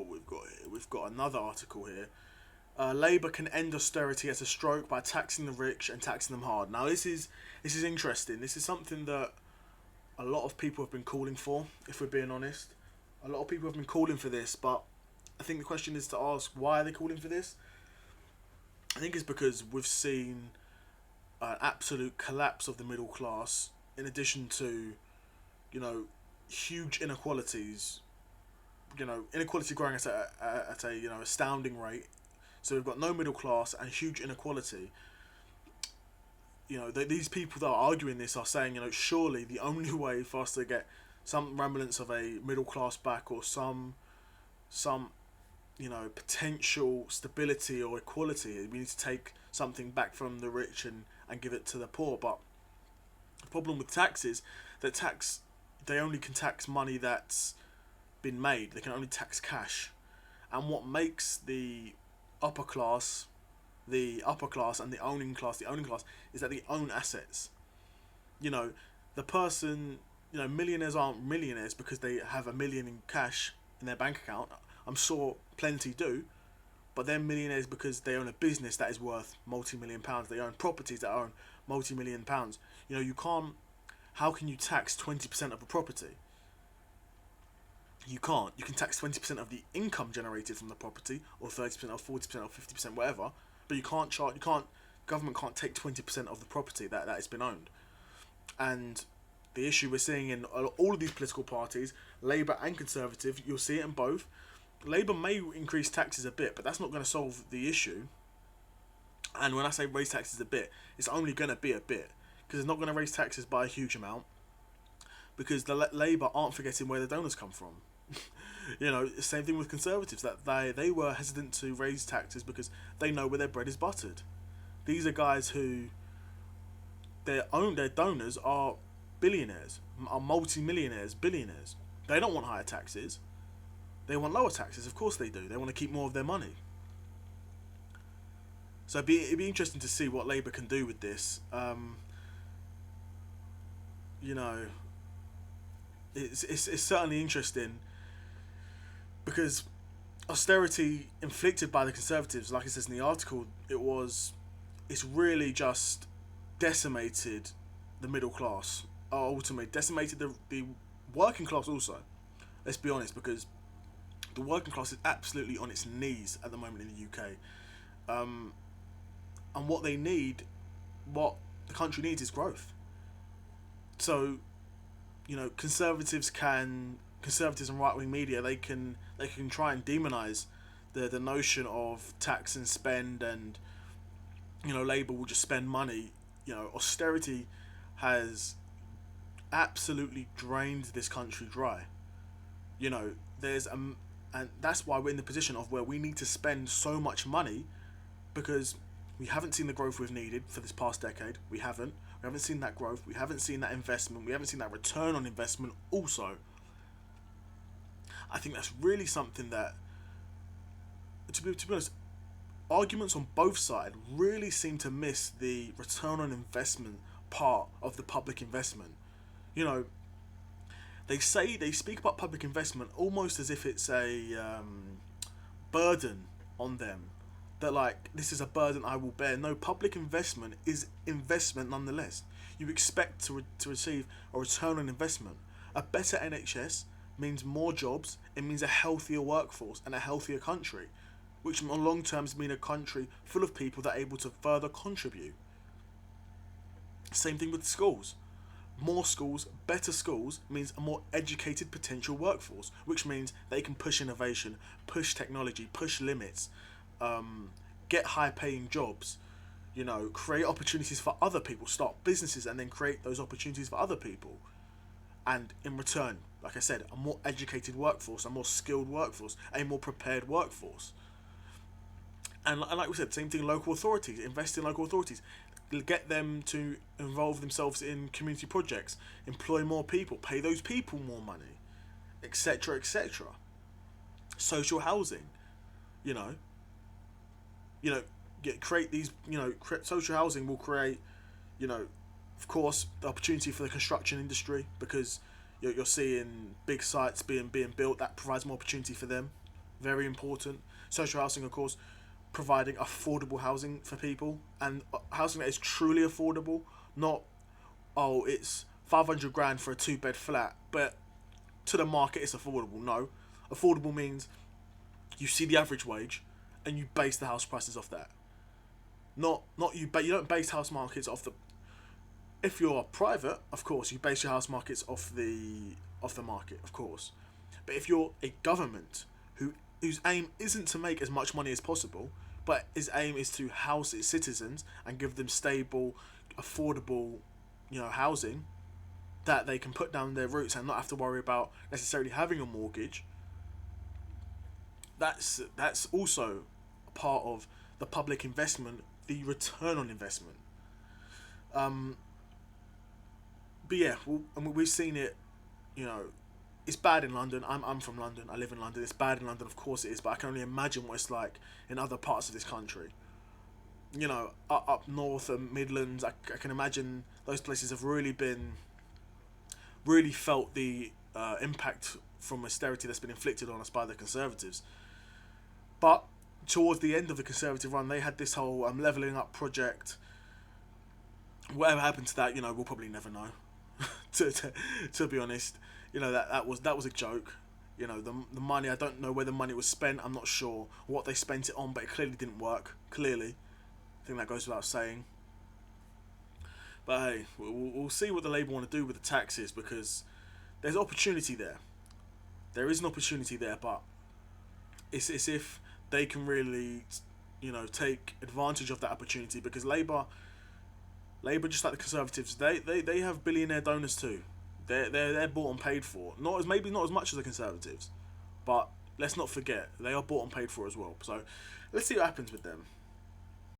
what we've got here. We've got another article here. Labour can end austerity at a stroke by taxing the rich and taxing them hard. Now this is interesting. This is something that a lot of people have been calling for. If we're being honest, a lot of people have been calling for this. But I think the question is to ask, why are they calling for this? I think it's because we've seen an absolute collapse of the middle class, in addition to, huge inequalities. Inequality growing at a astounding rate. So we've got no middle class and huge inequality. These people that are arguing this are saying, surely the only way for us to get some remnants of a middle class back, or some potential stability or equality, we need to take something back from the rich and give it to the poor. But the problem with tax is that they only can tax money that's been made. They can only tax cash. And what makes the upper class and the owning class is that they own assets. The person, millionaires aren't millionaires because they have $1 million in cash in their bank account. I'm sure plenty do, but they're millionaires because they own a business that is worth multi-million pounds. They own properties that own multi-million pounds. You can't. How can you tax 20% of a property? You can't. You can tax 20% of the income generated from the property, or 30%, or 40%, or 50%, whatever. But you can't charge. Government can't take 20% of the property that has been owned. And the issue we're seeing in all of these political parties, Labour and Conservative, you'll see it in both. Labour may increase taxes a bit, but that's not going to solve the issue. And when I say raise taxes a bit, it's only going to be a bit, because it's not going to raise taxes by a huge amount, because the Labour aren't forgetting where the donors come from. Same thing with Conservatives, that they were hesitant to raise taxes because they know where their bread is buttered. These are guys who their donors are billionaires, are multi-millionaires, billionaires. They don't want higher taxes. They want lower taxes. Of course they do. They want to keep more of their money. So it'd be interesting to see what Labour can do with this. It's certainly interesting, because austerity inflicted by the Conservatives, like it says in the article, it's really just decimated the middle class. Ultimately decimated the working class also. Let's be honest, because the working class is absolutely on its knees at the moment in the UK. And what the country needs is growth. So, conservatives and right-wing media, they can try and demonise the notion of tax and spend, and Labour will just spend money. Austerity has absolutely drained this country dry. And that's why we're in the position of where we need to spend so much money, because we haven't seen the growth we've needed for this past decade. We haven't seen that growth. We haven't seen that investment. We haven't seen that return on investment also. I think that's really something that, to be honest, arguments on both sides really seem to miss the return on investment part of the public investment. They speak about public investment almost as if it's a burden on them. That this is a burden I will bear. No, public investment is investment nonetheless. You expect to receive a return on investment. A better NHS means more jobs. It means a healthier workforce and a healthier country, which on long terms mean a country full of people that are able to further contribute. Same thing with schools. More schools, better schools, means a more educated potential workforce, which means they can push innovation, push technology, push limits, get high-paying jobs, create opportunities for other people, start businesses, and then create those opportunities for other people. And in return, like I said, a more educated workforce, a more skilled workforce, a more prepared workforce. And like we said, same thing, local authorities, invest in local authorities. Get them to involve themselves in community projects, employ more people, pay those people more money, etc., etc. Social housing, create these, social housing will create, of course, the opportunity for the construction industry, because you're seeing big sites being built that provides more opportunity for them. very important. Social housing, of course, providing affordable housing for people, and housing that is truly affordable, not, oh, it's 500 grand for a 2 bed flat, but to the market it's affordable. No, affordable means you see the average wage and you base the house prices off that. Not you, but you don't base house markets off the. If you're private, of course, you base your house markets off the market, of course. But if you're a government whose aim isn't to make as much money as possible, but his aim is to house its citizens and give them stable, affordable, housing that they can put down their roots and not have to worry about necessarily having a mortgage. That's also a part of the public investment, the return on investment. But yeah, we've seen it. It's bad in London. I'm from London. I live in London. It's bad in London, of course it is. But I can only imagine what it's like in other parts of this country. Up north and Midlands, I can imagine those places have really felt the impact from austerity that's been inflicted on us by the Conservatives. But towards the end of the Conservative run, they had this whole levelling up project. Whatever happened to that, we'll probably never know. to be honest, that was a joke. The money, I don't know where the money was spent. I'm not sure what they spent it on, but it clearly didn't work. Clearly, I think that goes without saying. But hey, we'll see what the Labour want to do with the taxes, because there's opportunity there. There is an opportunity there, but it's as if they can really, take advantage of that opportunity, because Labour, just like the Conservatives, they have billionaire donors too. They're bought and paid for. Maybe not as much as the Conservatives, but let's not forget they are bought and paid for as well. So let's see what happens with them.